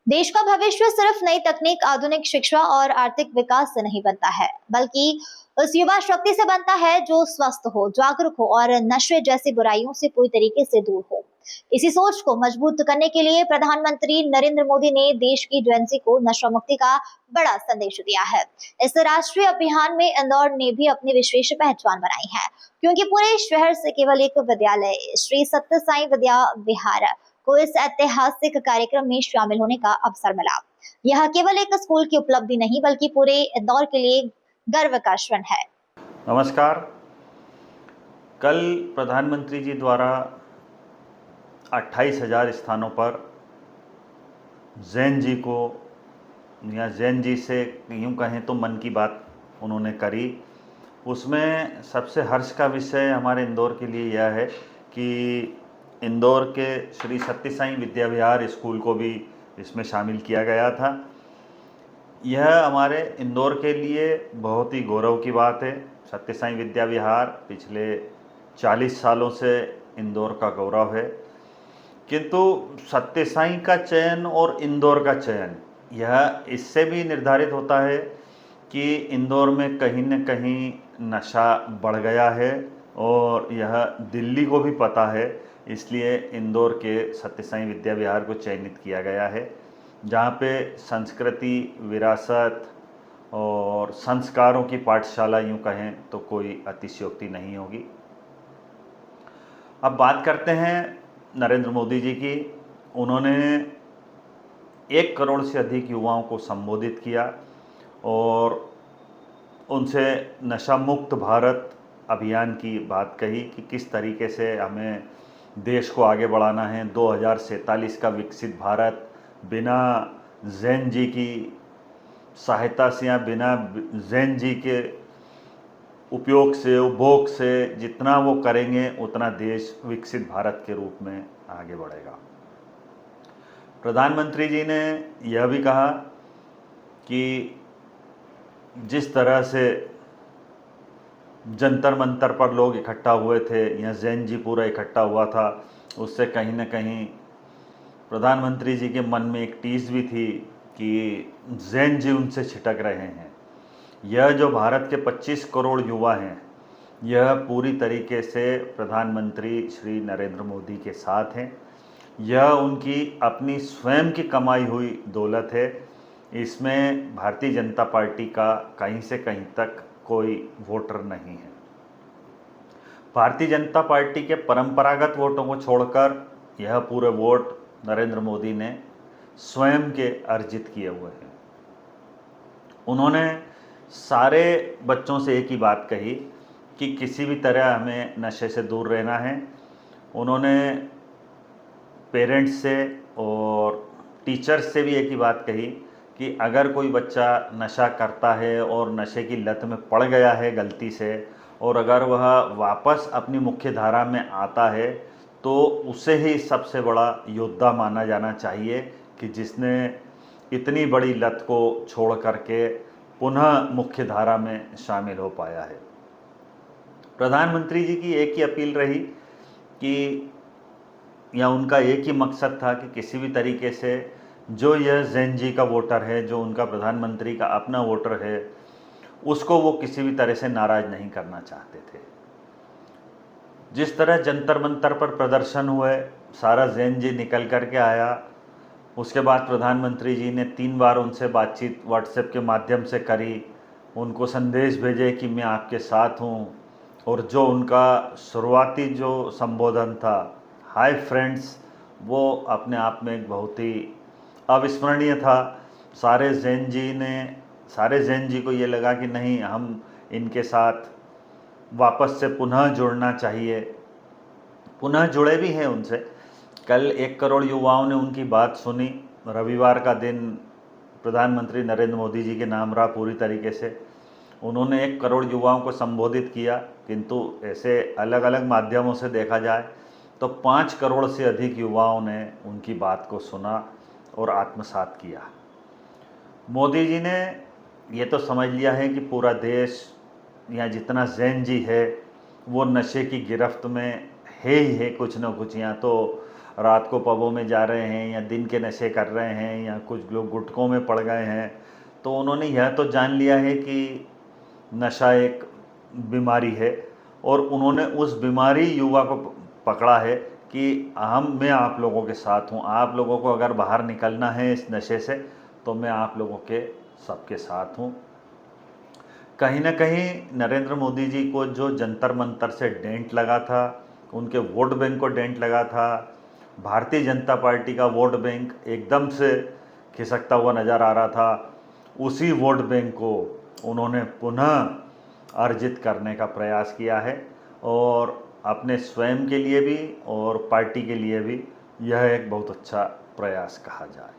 देश का भविष्य सिर्फ नई तकनीक, आधुनिक शिक्षा और आर्थिक विकास से नहीं बनता है, बल्कि उस युवा शक्ति से बनता है जो स्वस्थ हो, जागरूक हो और नशे जैसी बुराइयों से पूरी तरीके से दूर हो। इसी सोच को मजबूत करने के लिए प्रधानमंत्री नरेंद्र मोदी ने देश की जेनजी को नशा मुक्ति का बड़ा संदेश दिया है। इस राष्ट्रीय अभियान में इंदौर ने भी अपनी विशेष पहचान बनाई है, क्योंकि पूरे शहर से केवल एक विद्यालय, श्री सत्य साई विद्या विहार, को इस ऐतिहासिक कार्यक्रम में शामिल होने का अवसर मिला। यह केवल एक स्कूल की उपलब्धि नहीं, बल्कि पूरे इंदौर के लिए गर्व का क्षण है। नमस्कार। कल प्रधानमंत्री जी द्वारा 28,000 स्थानों पर जैन जी को या जैन जी से यूँ कहें तो मन की बात उन्होंने करी। उसमें सबसे हर्ष का विषय हमारे इंदौर के लिए यह है कि इंदौर के श्री सत्य साई विद्या विहार स्कूल को भी इसमें शामिल किया गया था। यह हमारे इंदौर के लिए बहुत ही गौरव की बात है। सत्य साई विद्या विहार पिछले 40 सालों से इंदौर का गौरव है, किंतु सत्य साई का चयन और इंदौर का चयन यह इससे भी निर्धारित होता है कि इंदौर में कहीं न कहीं नशा बढ़ गया है और यह दिल्ली को भी पता है। इसलिए इंदौर के सत्य साई विद्या विहार को चयनित किया गया है, जहाँ पे संस्कृति, विरासत और संस्कारों की पाठशाला यूँ कहें तो कोई अतिशयोक्ति नहीं होगी। अब बात करते हैं नरेंद्र मोदी जी की। उन्होंने 1 करोड़ से अधिक युवाओं को संबोधित किया और उनसे नशा मुक्त भारत अभियान की बात कही कि किस तरीके से हमें देश को आगे बढ़ाना है। 2047 का विकसित भारत बिना जैन जी की सहायता से या बिना जैन जी के उपयोग से, उपभोग से जितना वो करेंगे उतना देश विकसित भारत के रूप में आगे बढ़ेगा। प्रधानमंत्री जी ने यह भी कहा कि जिस तरह से जंतर मंतर पर लोग इकट्ठा हुए थे या जैन जी पूरा इकट्ठा हुआ था, उससे कहीं न कहीं प्रधानमंत्री जी के मन में एक टीस भी थी कि जैन जी उनसे छिटक रहे हैं। यह जो भारत के 25 करोड़ युवा हैं, यह पूरी तरीके से प्रधानमंत्री श्री नरेंद्र मोदी के साथ हैं। यह उनकी अपनी स्वयं की कमाई हुई दौलत है। इसमें भारतीय जनता पार्टी का कहीं से कहीं तक कोई वोटर नहीं है। भारतीय जनता पार्टी के परंपरागत वोटों को छोड़कर यह पूरे वोट नरेंद्र मोदी ने स्वयं के अर्जित किए हुए हैं। उन्होंने सारे बच्चों से एक ही बात कही कि किसी भी तरह हमें नशे से दूर रहना है। उन्होंने पेरेंट्स से और टीचर्स से भी एक ही बात कही कि अगर कोई बच्चा नशा करता है और नशे की लत में पड़ गया है गलती से, और अगर वह वापस अपनी मुख्य धारा में आता है तो उसे ही सबसे बड़ा योद्धा माना जाना चाहिए कि जिसने इतनी बड़ी लत को छोड़ करके पुनः मुख्य धारा में शामिल हो पाया है। प्रधानमंत्री जी की एक ही अपील रही कि या उनका एक ही मकसद था कि किसी भी तरीके से जो यह जैन जी का वोटर है, जो उनका प्रधानमंत्री का अपना वोटर है, उसको वो किसी भी तरह से नाराज़ नहीं करना चाहते थे। जिस तरह जंतर मंतर पर प्रदर्शन हुए, सारा जैन जी निकल कर के आया। उसके बाद प्रधानमंत्री जी ने 3 बार उनसे बातचीत व्हाट्सएप के माध्यम से करी, उनको संदेश भेजे कि मैं आपके साथ हूँ। और जो उनका शुरुआती जो संबोधन था, हाय फ्रेंड्स, वो अपने आप में एक बहुत ही अविस्मरणीय था। सारे जैन जी को ये लगा कि नहीं, हम इनके साथ वापस से पुनः जुड़ना चाहिए। पुनः जुड़े भी हैं उनसे। कल 1 करोड़ युवाओं ने उनकी बात सुनी। रविवार का दिन प्रधानमंत्री नरेंद्र मोदी जी के नाम रहा पूरी तरीके से। उन्होंने 1 करोड़ युवाओं को संबोधित किया, किंतु ऐसे अलग अलग माध्यमों से देखा जाए तो 5 करोड़ से अधिक युवाओं ने उनकी बात को सुना और आत्मसात किया। मोदी जी ने ये तो समझ लिया है कि पूरा देश या जितना जैन जी है वो नशे की गिरफ्त में है ही है, कुछ न कुछ। या तो रात को पबों में जा रहे हैं या दिन के नशे कर रहे हैं या कुछ लोग गुटखों में पड़ गए हैं, तो उन्होंने यह तो जान लिया है कि नशा एक बीमारी है और उन्होंने उस बीमारी युवा को पकड़ा है कि मैं आप लोगों के साथ हूँ। आप लोगों को अगर बाहर निकलना है इस नशे से तो मैं आप लोगों के सबके साथ हूँ। कहीं ना कहीं नरेंद्र मोदी जी को जो जंतर मंतर से डेंट लगा था, उनके वोट बैंक को डेंट लगा था, भारतीय जनता पार्टी का वोट बैंक एकदम से खिसकता हुआ नज़र आ रहा था, उसी वोट बैंक को उन्होंने पुनः अर्जित करने का प्रयास किया है और अपने स्वयं के लिए भी और पार्टी के लिए भी यह एक बहुत अच्छा प्रयास कहा जाएगा।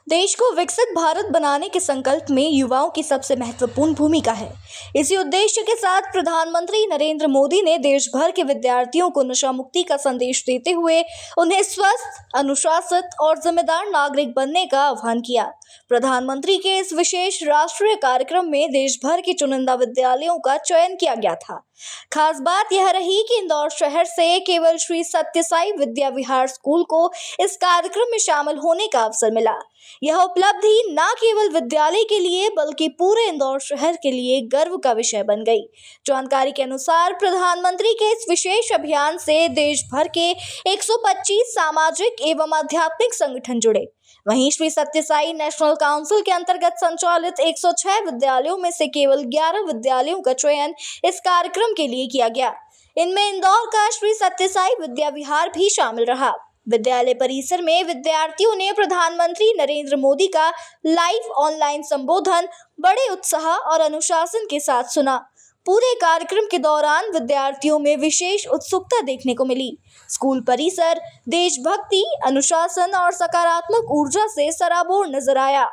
देश को विकसित भारत बनाने के संकल्प में युवाओं की सबसे महत्वपूर्ण भूमिका है। इसी उद्देश्य के साथ प्रधानमंत्री नरेंद्र मोदी ने देश भर के विद्यार्थियों को नशा मुक्ति का संदेश देते हुए उन्हें स्वस्थ, अनुशासित और जिम्मेदार नागरिक बनने का आह्वान किया। प्रधानमंत्री के इस विशेष राष्ट्रीय कार्यक्रम में देश भर के चुनिंदा विद्यालयों का चयन किया गया था। खास बात यह रही कि इंदौर शहर से केवल श्री सत्य साई विद्या विहार स्कूल को इस कार्यक्रम में शामिल होने का अवसर मिला। यह उपलब्धि न केवल विद्यालय के लिए बल्कि पूरे इंदौर शहर के लिए गर्व का विषय बन गई। जानकारी के अनुसार प्रधानमंत्री के इस विशेष अभियान से देश भर के 125 सामाजिक एवं आध्यात्मिक संगठन जुड़े। वहीं श्री सत्य साई नेशनल काउंसिल के अंतर्गत संचालित 106 विद्यालयों में से केवल 11 विद्यालयों का चयन इस कार्यक्रम के लिए किया गया। इनमें इंदौर का श्री सत्य साई विद्या विहार भी शामिल रहा। विद्यालय परिसर में विद्यार्थियों ने प्रधानमंत्री नरेंद्र मोदी का लाइव ऑनलाइन संबोधन बड़े उत्साह और अनुशासन के साथ सुना। पूरे कार्यक्रम के दौरान विद्यार्थियों में विशेष उत्सुकता देखने को मिली। स्कूल परिसर देशभक्ति, अनुशासन और सकारात्मक ऊर्जा से सराबोर नजर आया।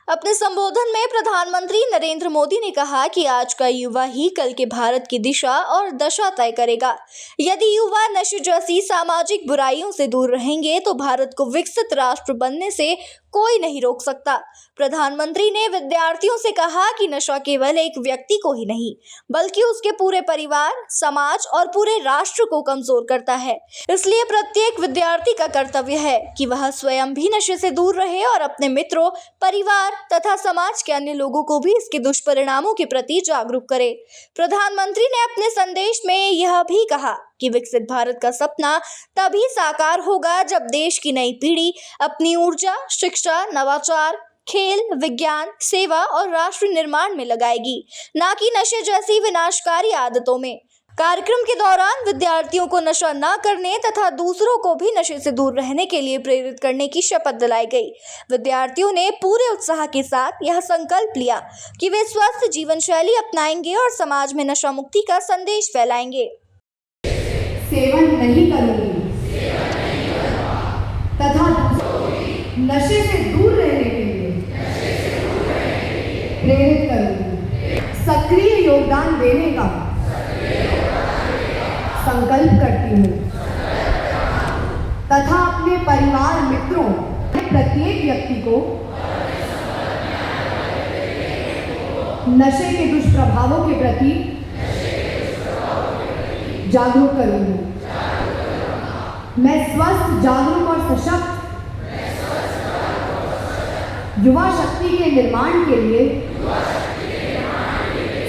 अपने संबोधन में प्रधानमंत्री नरेंद्र मोदी ने कहा कि आज का युवा ही कल के भारत की दिशा और दशा तय करेगा। यदि युवा नशे जैसी सामाजिक बुराइयों से दूर रहेंगे तो भारत को विकसित राष्ट्र बनने से कोई नहीं रोक सकता। प्रधानमंत्री ने विद्यार्थियों से कहा कि नशा केवल एक व्यक्ति को ही नहीं बल्कि उसके पूरे परिवार, समाज और पूरे राष्ट्र को कमजोर करता है। इसलिए प्रत्येक विद्यार्थी का कर्तव्य है कि वह स्वयं भी नशे से दूर रहे और अपने मित्रों, परिवार तथा समाज के अन्य लोगों को भी इसके दुष्परिणामों के प्रति जागरूक करे। प्रधानमंत्री ने अपने संदेश में यह भी कहा कि विकसित भारत का सपना तभी साकार होगा जब देश की नई पीढ़ी अपनी ऊर्जा, शिक्षा, नवाचार, खेल, विज्ञान, सेवा और राष्ट्र निर्माण में लगाएगी, न कि नशे जैसी विनाशकारी आदतों में। कार्यक्रम के दौरान विद्यार्थियों को नशा न करने तथा दूसरों को भी नशे से दूर रहने के लिए प्रेरित करने की शपथ दिलाई गई। विद्यार्थियों ने पूरे उत्साह के साथ यह संकल्प लिया कि वे स्वस्थ जीवन शैली अपनाएंगे और समाज में नशा मुक्ति का संदेश फैलाएंगे। सेवन नहीं करूंगी तथा नशे से दूर रहने के लिए प्रेरित करूंगी। सक्रिय योगदान देने का संकल्प करती हूँ तथा अपने परिवार, मित्रों, प्रत्येक व्यक्ति को नशे के दुष्प्रभावों के प्रति जागरूक करूंगी। मैं स्वस्थ, जागरूक और सशक्त युवा शक्ति के निर्माण के लिए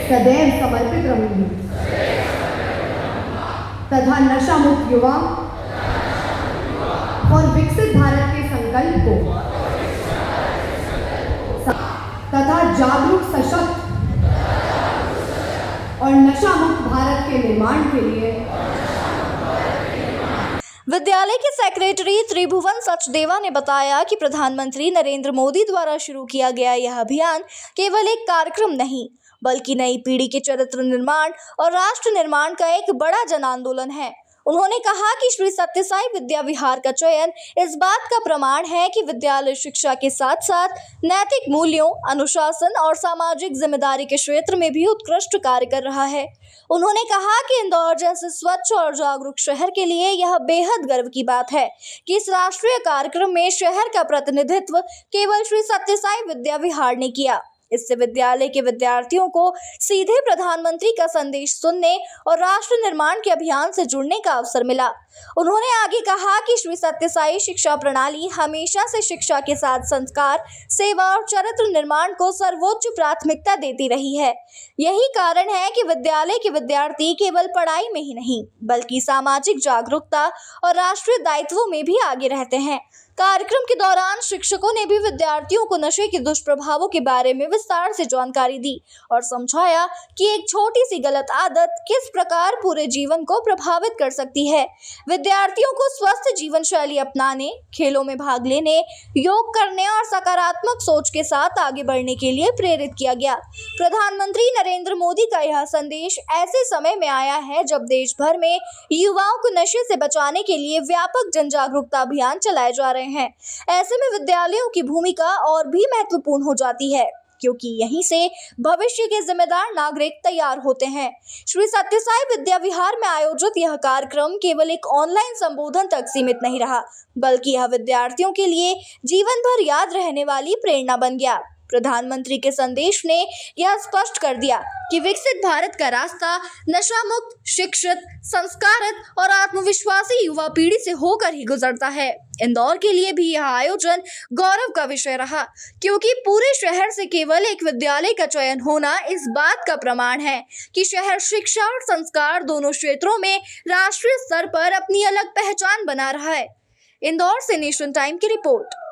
सदैव समर्पित रहूंगी तथा नशा मुक्त युवा और विकसित भारत के संकल्प को तथा जागरूक, सशक्त और नशा मुक्त भारत के निर्माण के लिए विद्यालय के सेक्रेटरी त्रिभुवन सचदेवा ने बताया कि प्रधानमंत्री नरेंद्र मोदी द्वारा शुरू किया गया यह अभियान केवल एक कार्यक्रम नहीं बल्कि नई पीढ़ी के चरित्र निर्माण और राष्ट्र निर्माण का एक बड़ा जन आंदोलन है। उन्होंने कहा कि श्री सत्य साई विद्या विहार का चयन इस बात का प्रमाण है कि विद्यालय शिक्षा के साथ साथ नैतिक मूल्यों, अनुशासन और सामाजिक जिम्मेदारी के क्षेत्र में भी उत्कृष्ट कार्य कर रहा है। उन्होंने कहा कि इंदौर जैसे स्वच्छ और जागरूक शहर के लिए यह बेहद गर्व की बात है कि इस राष्ट्रीय कार्यक्रम में शहर का प्रतिनिधित्व केवल श्री सत्य साई विद्या विहार ने किया। इससे विद्यालय के विद्यार्थियों को सीधे प्रधानमंत्री का संदेश सुनने और राष्ट्र निर्माण के अभियान से जुड़ने का अवसर मिला। उन्होंने आगे कहा कि श्री सत्यसाई शिक्षा प्रणाली हमेशा से शिक्षा के साथ संस्कार, सेवा और चरित्र निर्माण को सर्वोच्च प्राथमिकता देती रही है। यही कारण है कि विद्यालय के विद्यार्थी केवल पढ़ाई में ही नहीं बल्कि सामाजिक जागरूकता और राष्ट्रीय दायित्वों में भी आगे रहते हैं। कार्यक्रम के दौरान शिक्षकों ने भी विद्यार्थियों को नशे के दुष्प्रभावों के बारे में विस्तार से जानकारी दी और समझाया कि एक छोटी सी गलत आदत किस प्रकार पूरे जीवन को प्रभावित कर सकती है। विद्यार्थियों को स्वस्थ जीवन शैली अपनाने, खेलों में भाग लेने, योग करने और सकारात्मक सोच के साथ आगे बढ़ने के लिए प्रेरित किया गया। प्रधानमंत्री नरेंद्र मोदी का यह संदेश ऐसे समय में आया है जब देश भर में युवाओं को नशे से बचाने के लिए व्यापक जन जागरूकता अभियान चलाए जा रहे हैं। ऐसे में विद्यालयों की भूमिका और भी महत्वपूर्ण हो जाती है क्योंकि यहीं से भविष्य के जिम्मेदार नागरिक तैयार होते हैं। श्री सत्यसाई विद्या विहार में आयोजित यह कार्यक्रम केवल एक ऑनलाइन संबोधन तक सीमित नहीं रहा, बल्कि यह विद्यार्थियों के लिए जीवन भर याद रहने वाली प्रेरणा बन गया। प्रधानमंत्री के संदेश ने यह स्पष्ट कर दिया कि विकसित भारत का रास्ता नशा मुक्त, शिक्षित, संस्कारित और आत्मविश्वासी युवा पीढ़ी से होकर ही गुजरता है। इंदौर के लिए भी यह आयोजन गौरव का विषय रहा क्योंकि पूरे शहर से केवल एक विद्यालय का चयन होना इस बात का प्रमाण है कि शहर शिक्षा और संस्कार दोनों क्षेत्रों में राष्ट्रीय स्तर पर अपनी अलग पहचान बना रहा है। इंदौर से नेशन टाइम की रिपोर्ट।